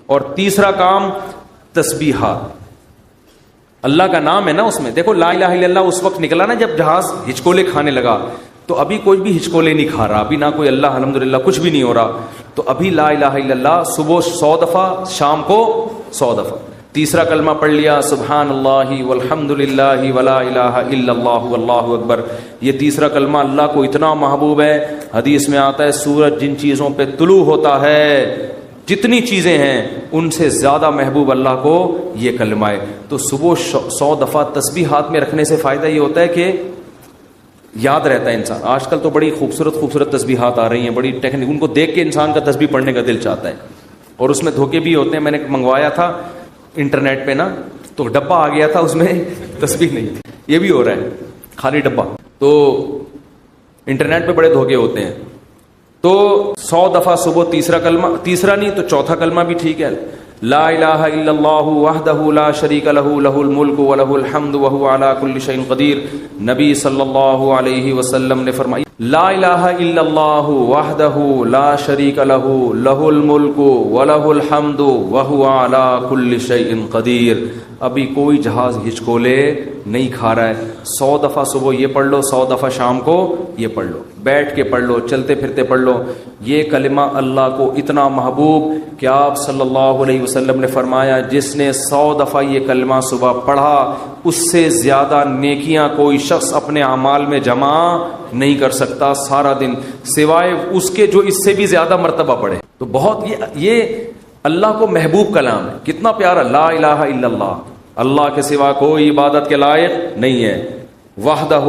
اور تیسرا کام تسبیحات. اللہ کا نام ہے نا اس میں. دیکھو لا الہ الا اللہ اس وقت نکلا نا جب جہاز ہچکولے کھانے لگا, تو ابھی کوئی بھی ہچکولے نہیں کھا رہا, ابھی نہ کوئی اللہ الحمدللہ کچھ بھی نہیں ہو رہا. تو ابھی لا الہ الا اللہ صبح 100 دفعہ, شام کو 100 دفعہ. تیسرا کلمہ پڑھ لیا سبحان اللہ والحمد للہ ولا الہ الا اللہ واللہ اکبر. یہ تیسرا کلمہ اللہ کو اتنا محبوب ہے, حدیث میں آتا ہے سورج جن چیزوں پہ طلوع ہوتا ہے, جتنی چیزیں ہیں ان سے زیادہ محبوب اللہ کو یہ کلمہ ہے. تو صبح 100 دفعہ تسبیحات میں رکھنے سے فائدہ یہ ہوتا ہے کہ یاد رہتا ہے انسان. آج کل تو بڑی خوبصورت تسبیحات آ رہی ہیں, بڑی ٹیکنیک, ان کو دیکھ کے انسان کا تسبیح پڑھنے کا دل چاہتا ہے, اور اس میں دھوکے بھی ہوتے ہیں. میں نے منگوایا تھا انٹرنیٹ پہ نا, تو ڈبہ آ گیا تھا اس میں تسبیح نہیں تھی. یہ بھی ہو رہا ہے, خالی ڈبہ. تو انٹرنیٹ پہ بڑے دھوکے ہوتے ہیں. تو 100 دفعہ صبح تیسرا کلمہ, تیسرا نہیں تو چوتھا کلمہ بھی ٹھیک ہے, لا الہ الا اللہ وحدہ لا شریک لہ لہ الملک ولہ الحمد وہو علی کل شیء قدیر. نبی صلی اللہ علیہ وسلم نے فرمایا لا الہ الا اللہ وحدہ لا شریک لہ لہ الملک ولہ الحمد وہو علی کل شیء قدیر. ابھی کوئی جہاز ہچکولے نہیں کھا رہا ہے. 100 دفعہ صبح یہ پڑھ لو, 100 دفعہ شام کو یہ پڑھ لو, بیٹھ کے پڑھ لو, چلتے پھرتے پڑھ لو. یہ کلمہ اللہ کو اتنا محبوب کہ آپ صلی اللہ علیہ وسلم نے فرمایا جس نے 100 دفعہ یہ کلمہ صبح پڑھا اس سے زیادہ نیکیاں کوئی شخص اپنے اعمال میں جمع نہیں کر سکتا سارا دن, سوائے اس کے جو اس سے بھی زیادہ مرتبہ پڑھے. تو بہت یہ اللہ کو محبوب کلام ہے. کتنا پیارا, لا الہ الا اللہ, اللہ کے سوا کوئی عبادت کے لائق نہیں ہے, وحدہ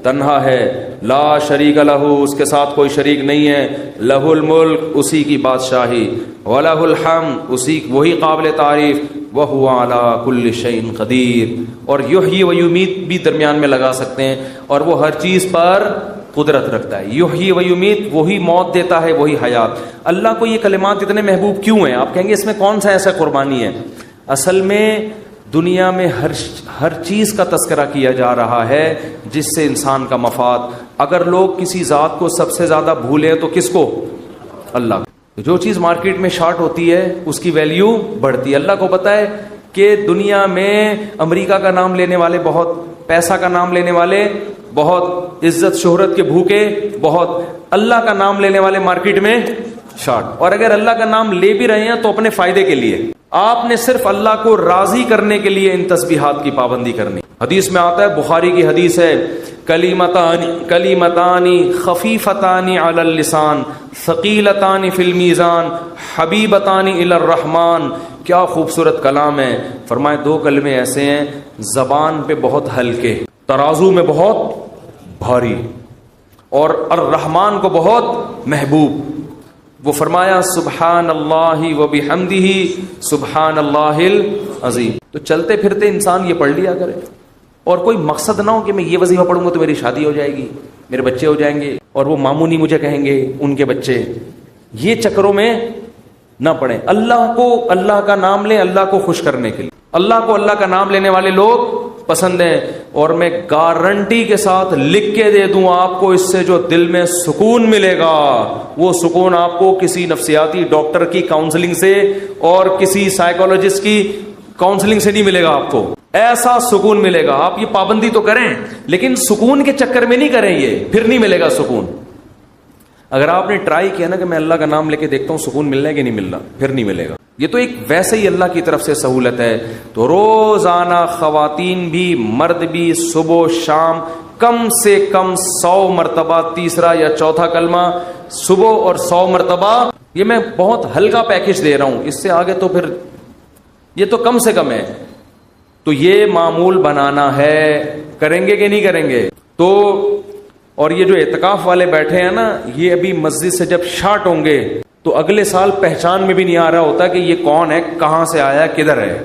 تنہا ہے, لا شریک لہ اس کے ساتھ کوئی شریک نہیں ہے, لہ الملک اسی کی بادشاہی, ولہ الحمد اسی وہی قابل تعریف, وہو علی کل شیء قدیر. اور یحیی و یمیت بھی درمیان میں لگا سکتے ہیں, اور وہ ہر چیز پر قدرت رکھتا ہے. یحیی و یمیت, وہی موت دیتا ہے وہی حیات. اللہ کو یہ کلمات اتنے محبوب کیوں ہیں؟ آپ کہیں گے اس میں کون سا ایسا قربانی ہے؟ اصل میں دنیا میں ہر چیز کا تذکرہ کیا جا رہا ہے جس سے انسان کا مفاد. اگر لوگ کسی ذات کو سب سے زیادہ بھولیں تو کس کو؟ اللہ. جو چیز مارکیٹ میں شارٹ ہوتی ہے اس کی ویلیو بڑھتی ہے. اللہ کو پتہ ہے کہ دنیا میں امریکہ کا نام لینے والے بہت, پیسہ کا نام لینے والے بہت, عزت شہرت کے بھوکے بہت, اللہ کا نام لینے والے مارکیٹ میں شارٹ. اور اگر اللہ کا نام لے بھی رہے ہیں تو اپنے فائدے کے لیے. آپ نے صرف اللہ کو راضی کرنے کے لیے ان تسبیحات کی پابندی کرنی. حدیث میں آتا ہے, بخاری کی حدیث ہے, کلیمتان خفیفتان علی اللسان ثقیلتان فی المیزان حبیبتان الی الرحمن. کیا خوبصورت کلام ہے. فرمائے 2 کلمے ایسے ہیں زبان پہ بہت ہلکے, ترازو میں بہت بھاری, اور الرحمن کو بہت محبوب. وہ فرمایا سبحان اللہ و بحمدہ سبحان اللہ العظیم. تو چلتے پھرتے انسان یہ پڑھ لیا کرے, اور کوئی مقصد نہ ہو کہ میں یہ وظیفہ پڑھوں گا تو میری شادی ہو جائے گی, میرے بچے ہو جائیں گے, اور وہ ماموں نہیں مجھے کہیں گے ان کے بچے. یہ چکروں میں نہ پڑھیں. اللہ کو, اللہ کا نام لیں اللہ کو خوش کرنے کے لیے. اللہ کو اللہ کا نام لینے والے لوگ پسند ہیں. اور میں گارنٹی کے ساتھ لکھ کے دے دوں آپ کو, اس سے جو دل میں سکون ملے گا وہ سکون آپ کو کسی نفسیاتی ڈاکٹر کی کاؤنسلنگ سے اور کسی سائیکولوجسٹ کی کاؤنسلنگ سے نہیں ملے گا. آپ کو ایسا سکون ملے گا. آپ یہ پابندی تو کریں لیکن سکون کے چکر میں نہیں کریں, یہ پھر نہیں ملے گا سکون. اگر آپ نے ٹرائی کیا نا کہ میں اللہ کا نام لے کے دیکھتا ہوں سکون ملنا ہے کہ نہیں ملنا, پھر نہیں ملے گا. یہ تو ایک ویسے ہی اللہ کی طرف سے سہولت ہے. تو روزانہ خواتین بھی مرد بھی صبح شام کم سے کم 100 مرتبہ تیسرا یا چوتھا کلمہ صبح اور 100 مرتبہ. یہ میں بہت ہلکا پیکج دے رہا ہوں, اس سے آگے تو پھر یہ تو کم سے کم ہے. تو یہ معمول بنانا ہے. کریں گے کہ نہیں کریں گے؟ تو اور یہ جو اعتکاف والے بیٹھے ہیں نا, یہ ابھی مسجد سے جب شارٹ ہوں گے تو اگلے سال پہچان میں بھی نہیں آ رہا ہوتا کہ یہ کون ہے, کہاں سے آیا, کدھر ہے,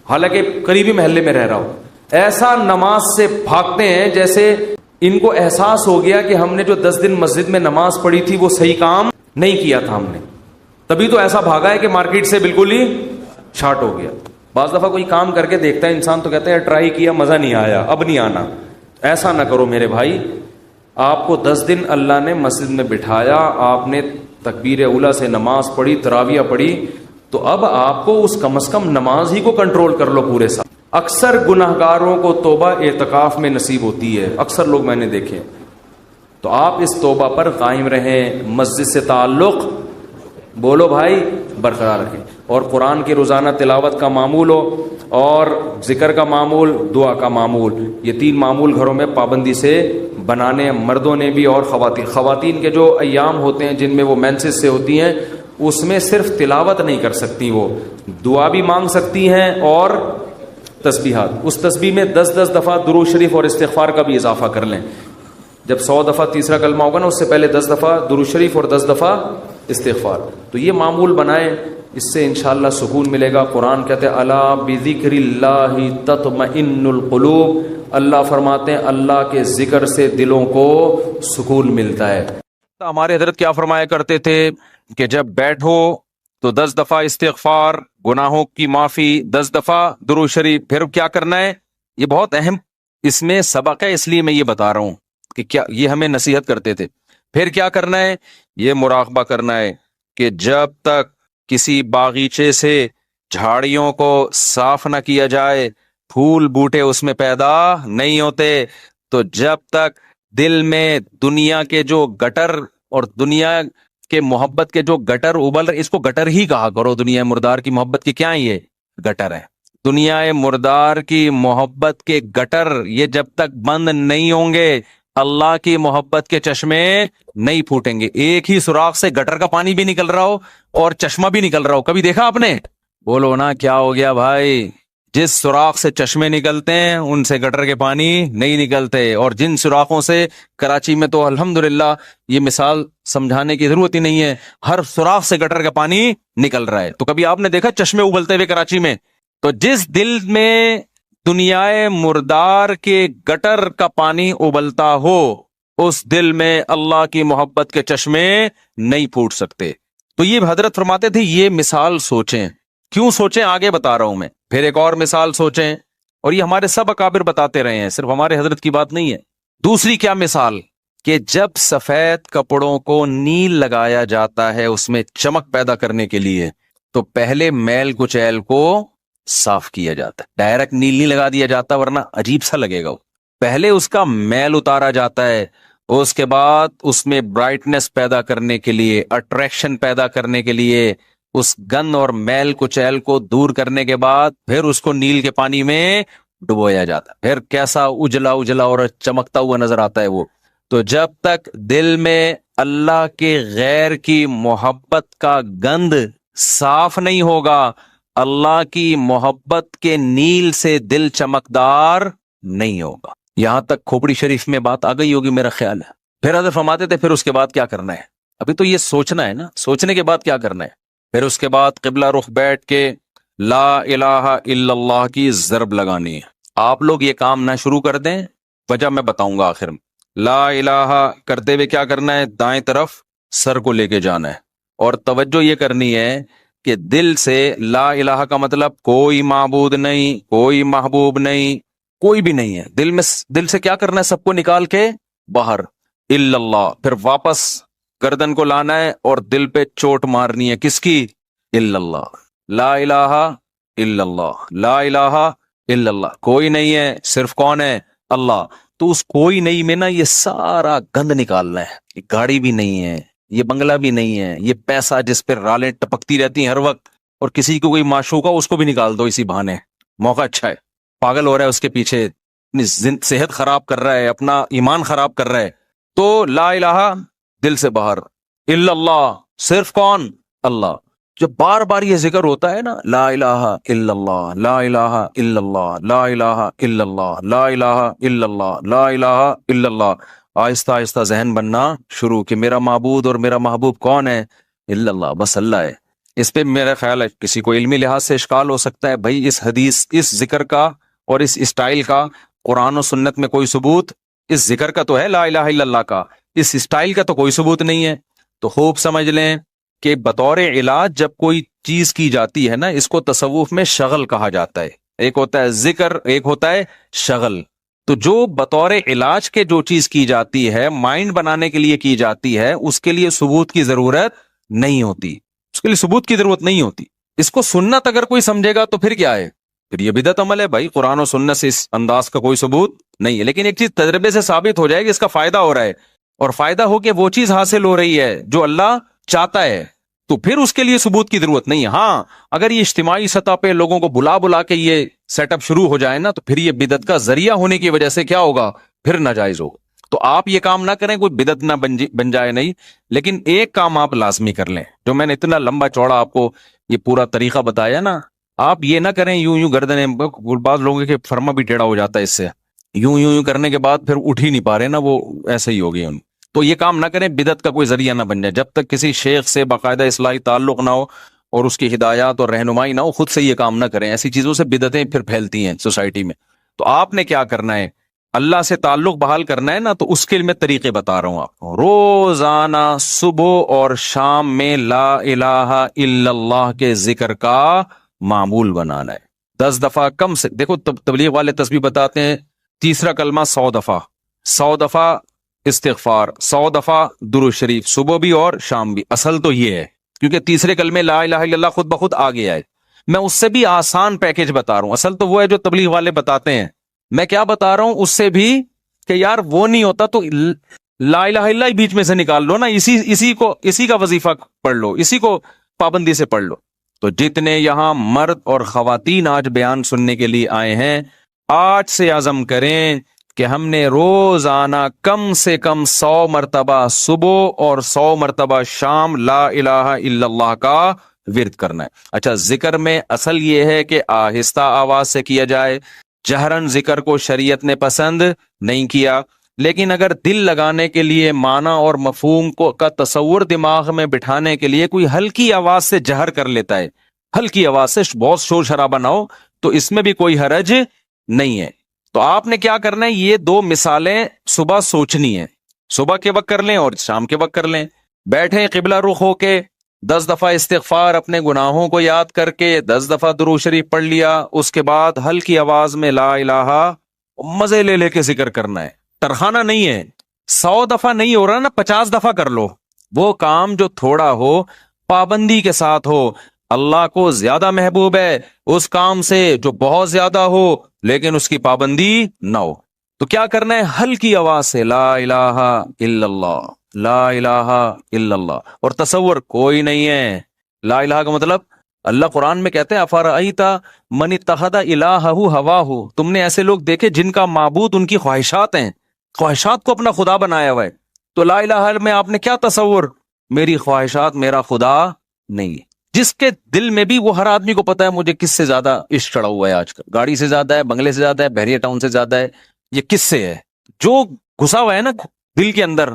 حالانکہ قریبی محلے میں رہ رہا ہو. ایسا نماز سے بھاگتے ہیں جیسے ان کو احساس ہو گیا کہ ہم نے جو 10 دن مسجد میں نماز پڑھی تھی وہ صحیح کام نہیں کیا تھا ہم نے, تبھی تو ایسا بھاگا ہے کہ مارکیٹ سے بالکل ہی شارٹ ہو گیا. بعض دفعہ کوئی کام کر کے دیکھتا ہے انسان تو کہتا ہے ٹرائی کیا مزہ نہیں آیا, اب نہیں آنا. ایسا نہ کرو میرے بھائی. آپ کو 10 دن اللہ نے مسجد میں بٹھایا, آپ نے تکبیر اولیٰ سے نماز پڑھی, تراویح پڑھی, تو اب آپ کو اس کم از کم نماز ہی کو کنٹرول کر لو پورے سال. اکثر گناہگاروں کو توبہ اعتکاف میں نصیب ہوتی ہے، اکثر لوگ میں نے دیکھے. تو آپ اس توبہ پر قائم رہیں، مسجد سے تعلق بولو بھائی برقرار رکھیں، اور قرآن کی روزانہ تلاوت کا معمول ہو، اور ذکر کا معمول، دعا کا معمول. یہ 3 معمول گھروں میں پابندی سے بنانے، مردوں نے بھی اور خواتین کے جو ایام ہوتے ہیں جن میں وہ مینسز سے ہوتی ہیں، اس میں صرف تلاوت نہیں کر سکتی، وہ دعا بھی مانگ سکتی ہیں اور تسبیحات. اس تسبیح میں 10 دفعہ درود شریف اور استغفار کا بھی اضافہ کر لیں. جب 100 دفعہ تیسرا کلمہ ہوگا نا، اس سے پہلے 10 دفعہ درود شریف اور 10 دفعہ استغفار. تو یہ معمول بنائیں، اس سے انشاءاللہ سکون ملے گا. قرآن کہتے ہیں الا بذکر اللہ تطمئن القلوب، اللہ فرماتے ہیں اللہ کے ذکر سے دلوں کو سکون ملتا ہے. ہمارے حضرت کیا فرمایا کرتے تھے کہ جب بیٹھو تو 10 دفعہ استغفار، گناہوں کی معافی، 10 دفعہ درود شریف. پھر کیا کرنا ہے، یہ بہت اہم اس میں سبق ہے، اس لیے میں یہ بتا رہا ہوں کہ کیا یہ ہمیں نصیحت کرتے تھے. پھر کیا کرنا ہے، یہ مراقبہ کرنا ہے کہ جب تک کسی باغیچے سے جھاڑیوں کو صاف نہ کیا جائے، پھول بوٹے اس میں پیدا نہیں ہوتے. تو جب تک دل میں دنیا کے جو گٹر اور دنیا کے محبت کے جو گٹر ابل رہے، اس کو گٹر ہی کہا کرو. دنیا مردار کی محبت کی کیا یہ گٹر ہے، دنیا مردار کی محبت کے گٹر یہ جب تک بند نہیں ہوں گے، اللہ کی محبت کے چشمے نہیں پھوٹیں گے. ایک ہی سوراخ سے گٹر کا پانی بھی نکل رہا ہو اور چشمہ بھی نکل رہا ہو، کبھی دیکھا آپ نے؟ بولو نا کیا ہو گیا بھائی. جس سوراخ سے چشمے نکلتے ہیں ان سے گٹر کے پانی نہیں نکلتے، اور جن سوراخوں سے کراچی میں تو الحمدللہ یہ مثال سمجھانے کی ضرورت ہی نہیں ہے، ہر سوراخ سے گٹر کا پانی نکل رہا ہے. تو کبھی آپ نے دیکھا چشمے ابلتے ہوئے کراچی میں؟ تو جس دل میں دنیا مردار کے گٹر کا پانی ابلتا ہو، اس دل میں اللہ کی محبت کے چشمے نہیں پھوٹ سکتے. تو یہ حضرت فرماتے تھے یہ مثال سوچیں. کیوں سوچیں آگے بتا رہا ہوں میں. پھر ایک اور مثال سوچیں، اور یہ ہمارے سب اکابر بتاتے رہے ہیں، صرف ہمارے حضرت کی بات نہیں ہے. دوسری کیا مثال کہ جب سفید کپڑوں کو نیل لگایا جاتا ہے اس میں چمک پیدا کرنے کے لیے، تو پہلے میل کچیل کو صاف کیا جاتا ہے. ڈائریکٹ نیل نہیں لگا دیا جاتا ورنہ عجیب سا لگے گا. پہلے اس کا میل اتارا جاتا ہے، اس کے بعد اس میں برائٹنس پیدا کرنے کے لیے، اٹریکشن پیدا کرنے کے لیے، اس گند اور میل کچیل کو دور کرنے کے بعد پھر اس کو نیل کے پانی میں ڈبویا جاتا ہے. پھر کیسا اجلا اجلا اور چمکتا ہوا نظر آتا ہے وہ. تو جب تک دل میں اللہ کے غیر کی محبت کا گند صاف نہیں ہوگا، اللہ کی محبت کے نیل سے دل چمکدار نہیں ہوگا. یہاں تک کھوپڑی شریف میں بات آ گئی ہوگی میرا خیال ہے. پھر حضرت فرماتے تھے پھر اس کے بعد کیا کرنا ہے. ابھی تو یہ سوچنا ہے نا، سوچنے کے بعد کیا کرنا ہے. پھر اس کے بعد قبلہ رخ بیٹھ کے لا الہ الا اللہ کی ضرب لگانی ہے. آپ لوگ یہ کام نہ شروع کر دیں، وجہ میں بتاؤں گا آخر میں. لا الہ کرتے ہوئے کیا کرنا ہے، دائیں طرف سر کو لے کے جانا ہے، اور توجہ یہ کرنی ہے کہ دل سے لا الہ کا مطلب کوئی معبود نہیں، کوئی محبوب نہیں، کوئی بھی نہیں ہے. دل سے کیا کرنا ہے، سب کو نکال کے باہر الا اللہ. پھر واپس گردن کو لانا ہے اور دل پہ چوٹ مارنی ہے، کس کی؟ الا اللہ. لا الہ الا اللہ، لا الہ الا اللہ. کوئی نہیں ہے، صرف کون ہے؟ اللہ. تو اس کوئی نہیں میں نا یہ سارا گند نکالنا ہے. یہ گاڑی بھی نہیں ہے، یہ بنگلہ بھی نہیں ہے، یہ پیسہ جس پہ رالیں ٹپکتی رہتی ہیں ہر وقت، اور کسی کو کوئی معشوق ہو اس کو بھی نکال دو اسی بہانے. موقع اچھا ہے، پاگل ہو رہا ہے اس کے پیچھے، اپنی صحت خراب کر رہا ہے، اپنا ایمان خراب کر رہا ہے. تو لا الہ دل سے باہر، الا اللہ صرف کون؟ اللہ. جب بار بار یہ ذکر ہوتا ہے نا، لا الہ الا اللہ، لا الہ الا اللہ، لا الہ الا اللہ، لا الہ الا اللہ، لا الہ الا اللہ، آہستہ آہستہ ذہن بننا شروع کہ میرا معبود اور میرا محبوب کون ہے؟ الا اللہ، بس اللہ ہے. اس پہ میرا خیال ہے کسی کو علمی لحاظ سے اشکال ہو سکتا ہے، بھائی اس حدیث، اس ذکر کا اور اس اسٹائل کا قرآن و سنت میں کوئی ثبوت؟ اس ذکر کا تو ہے لا الہ الا اللہ کا، اس اسٹائل کا تو کوئی ثبوت نہیں ہے. تو خوب سمجھ لیں کہ بطور علاج جب کوئی چیز کی جاتی ہے نا، اس کو تصوف میں شغل کہا جاتا ہے. ایک ہوتا ہے ذکر، ایک ہوتا ہے شغل. تو جو بطور علاج کے جو چیز کی جاتی ہے، مائنڈ بنانے کے لیے کی جاتی ہے، اس کے لیے ثبوت کی ضرورت نہیں ہوتی، اس کے لیے ثبوت کی ضرورت نہیں ہوتی. اس کو سنت اگر کوئی سمجھے گا تو پھر کیا ہے؟ پھر یہ بدعت عمل ہے بھائی. قرآن و سنت سے اس انداز کا کوئی ثبوت نہیں ہے. لیکن ایک چیز تجربے سے ثابت ہو جائے کہ اس کا فائدہ ہو رہا ہے، اور فائدہ ہو کے وہ چیز حاصل ہو رہی ہے جو اللہ چاہتا ہے، تو پھر اس کے لیے ثبوت کی ضرورت نہیں ہے. ہاں اگر یہ اجتماعی سطح پہ لوگوں کو بلا بلا کے یہ سیٹ اپ شروع ہو جائے نا، تو پھر یہ بدعت کا ذریعہ ہونے کی وجہ سے کیا ہوگا؟ پھر ناجائز ہوگا. تو آپ یہ کام نہ کریں، کوئی بدعت نہ بن جائے نہیں. لیکن ایک کام آپ لازمی کر لیں، جو میں نے اتنا لمبا چوڑا آپ کو یہ پورا طریقہ بتایا نا، آپ یہ نہ کریں یوں گردنیں. بعض لوگوں کے فرما بھی ٹیڑھا ہو جاتا ہے اس سے، یوں کرنے کے بعد پھر اٹھ ہی نہیں پا رہے نا، وہ ایسے ہی ہو گئی ان. تو یہ کام نہ کریں، بدعت کا کوئی ذریعہ نہ بن جائے. جب تک کسی شیخ سے باقاعدہ اصلاحی تعلق نہ ہو اور اس کی ہدایات اور رہنمائی نہ ہو، خود سے یہ کام نہ کریں. ایسی چیزوں سے بدعتیں پھر پھیلتی ہیں سوسائٹی میں. تو آپ نے کیا کرنا ہے؟ اللہ سے تعلق بحال کرنا ہے نا، تو اس کے لیے میں طریقے بتا رہا ہوں آپ کو. روزانہ صبح اور شام میں لا الہ الا اللہ کے ذکر کا معمول بنانا ہے. 10 دفعہ کم سے. دیکھو تبلیغ والے تسبیح بتاتے ہیں، تیسرا کلمہ 100 دفعہ، 100 دفعہ استغفار، 100 دفعہ درود شریف، صبح بھی اور شام بھی. اصل تو یہ ہے، کیونکہ تیسرے کلمے لا الہ الا اللہ خود بخود آ گیا ہے. میں اس سے بھی آسان پیکج بتا رہا ہوں. اصل تو وہ ہے جو تبلیغ والے بتاتے ہیں. میں کیا بتا رہا ہوں اس سے بھی، کہ یار وہ نہیں ہوتا تو لا الہ الا اللہ بیچ میں سے نکال لو نا، اسی کا وظیفہ پڑھ لو، اسی کو پابندی سے پڑھ لو. تو جتنے یہاں مرد اور خواتین آج بیان سننے کے لیے آئے ہیں، آج سے عزم کریں کہ ہم نے روزانہ کم سے کم 100 مرتبہ صبح اور 100 مرتبہ شام لا الہ الا اللہ کا ورد کرنا ہے. اچھا، ذکر میں اصل یہ ہے کہ آہستہ آواز سے کیا جائے. جہرن ذکر کو شریعت نے پسند نہیں کیا، لیکن اگر دل لگانے کے لیے معنی اور مفہوم کا تصور دماغ میں بٹھانے کے لیے کوئی ہلکی آواز سے جہر کر لیتا ہے، ہلکی آواز سے، بہت شور شرابہ نہ ہو، تو اس میں بھی کوئی حرج نہیں ہے. تو آپ نے کیا کرنا ہے؟ یہ 2 مثالیں صبح سوچنی ہے. صبح کے وقت کر لیں اور شام کے وقت کر لیں. بیٹھیں قبلہ رخ ہو کے، 10 دفعہ استغفار اپنے گناہوں کو یاد کر کے، 10 دفعہ درود شریف پڑھ لیا. اس کے بعد ہلکی آواز میں لا الہ، مزے لے کے ذکر کرنا ہے. ترخانہ نہیں ہے. 100 دفعہ نہیں ہو رہا نا، 50 دفعہ کر لو. وہ کام جو تھوڑا ہو پابندی کے ساتھ ہو. اللہ کو زیادہ محبوب ہے اس کام سے جو بہت زیادہ ہو لیکن اس کی پابندی نہ ہو. تو کیا کرنا ہے؟ ہلکی آواز سے لا الہ الا اللہ، لا الہ الا اللہ. اور تصور کوئی نہیں ہے. لا الہ کا مطلب اللہ قرآن میں کہتے ہیں افرأیت من اتخذ الہہ ہواہ، تم نے ایسے لوگ دیکھے جن کا معبود ان کی خواہشات ہیں، خواہشات کو اپنا خدا بنایا ہوا ہے. تو لا الہ میں آپ نے کیا تصور؟ میری خواہشات میرا خدا نہیں ہے. جس کے دل میں بھی، وہ ہر آدمی کو پتا ہے مجھے کس سے زیادہ عشق چڑھا ہوا ہے آج کل. گاڑی سے زیادہ ہے، بنگلے سے زیادہ ہے، بحریہ ٹاؤن سے زیادہ ہے. یہ کس سے ہے؟ جو گھسا ہوا ہے نا دل کے اندر.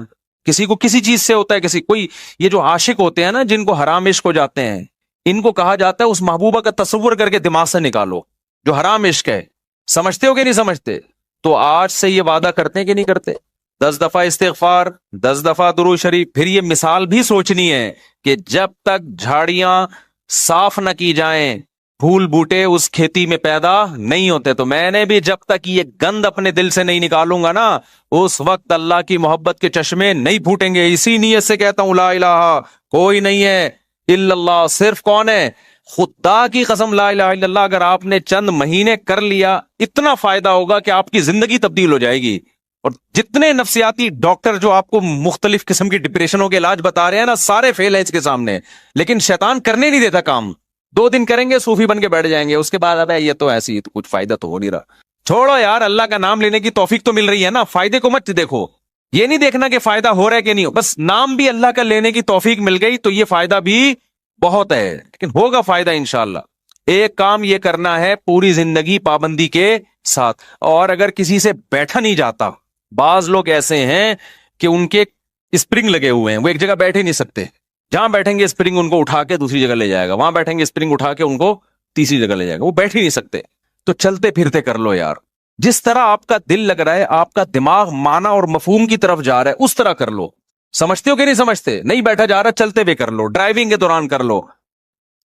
کسی کو کسی چیز سے ہوتا ہے، کسی کوئی. یہ جو عاشق ہوتے ہیں نا، جن کو حرام عشق ہو جاتے ہیں، ان کو کہا جاتا ہے اس محبوبہ کا تصور کر کے دماغ سے نکالو جو حرام عشق ہے. سمجھتے ہو کہ نہیں سمجھتے؟ تو آج سے یہ وعدہ کرتے ہیں کہ نہیں کرتے؟ 10 دفعہ استغفار، 10 دفعہ درود شریف. پھر یہ مثال بھی سوچنی ہے کہ جب تک جھاڑیاں صاف نہ کی جائیں، پھول بوٹے اس کھیتی میں پیدا نہیں ہوتے. تو میں نے بھی جب تک یہ گند اپنے دل سے نہیں نکالوں گا نا، اس وقت اللہ کی محبت کے چشمے نہیں پھوٹیں گے. اسی نیت سے کہتا ہوں لا الہ کوئی نہیں ہے الا اللہ. صرف کون ہے؟ خدا کی قسم لا الہ الا اللہ اگر آپ نے چند مہینے کر لیا، اتنا فائدہ ہوگا کہ آپ کی زندگی تبدیل ہو جائے گی. اور جتنے نفسیاتی ڈاکٹر جو آپ کو مختلف قسم کی ڈپریشنوں کے علاج بتا رہے ہیں نا، سارے فیل ہیں اس کے سامنے. لیکن شیطان کرنے نہیں دیتا کام. 2 دن کریں گے، صوفی بن کے بیٹھ جائیں گے. اس کے بعد اب یہ تو ایسی کچھ فائدہ تو ہو نہیں رہا. چھوڑو یار، اللہ کا نام لینے کی توفیق تو مل رہی ہے نا. فائدے کو مت دیکھو، یہ نہیں دیکھنا کہ فائدہ ہو رہا ہے کہ نہیں ہو. بس نام بھی اللہ کا لینے کی توفیق مل گئی تو یہ فائدہ بھی بہت ہے. لیکن ہوگا فائدہ انشاءاللہ. ایک کام یہ کرنا ہے پوری زندگی پابندی کے ساتھ. اور اگر کسی سے بیٹھا نہیں جاتا، بعض لوگ ایسے ہیں کہ ان کے اسپرنگ لگے ہوئے ہیں، وہ ایک جگہ بیٹھ ہی نہیں سکتے. جہاں بیٹھیں گے اسپرنگ ان کو اٹھا کے دوسری جگہ لے جائے گا، وہاں بیٹھیں گے اسپرنگ اٹھا کے ان کو تیسری جگہ لے جائے گا. وہ بیٹھ ہی نہیں سکتے. تو چلتے پھرتے کر لو یار. جس طرح آپ کا دل لگ رہا ہے، آپ کا دماغ معنی اور مفہوم کی طرف جا رہا ہے، اس طرح کر لو. سمجھتے ہو کہ نہیں سمجھتے؟ نہیں بیٹھا جا رہا، چلتے ہوئے کر لو، ڈرائیونگ کے دوران کر لو.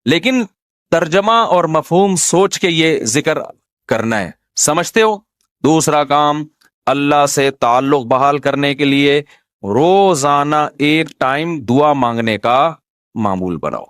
لیکن ترجمہ اور مفہوم سوچ کے یہ ذکر کرنا ہے. سمجھتے ہو؟ دوسرا کام، اللہ سے تعلق بحال کرنے کے لیے روزانہ ایک ٹائم دعا مانگنے کا معمول بناؤ.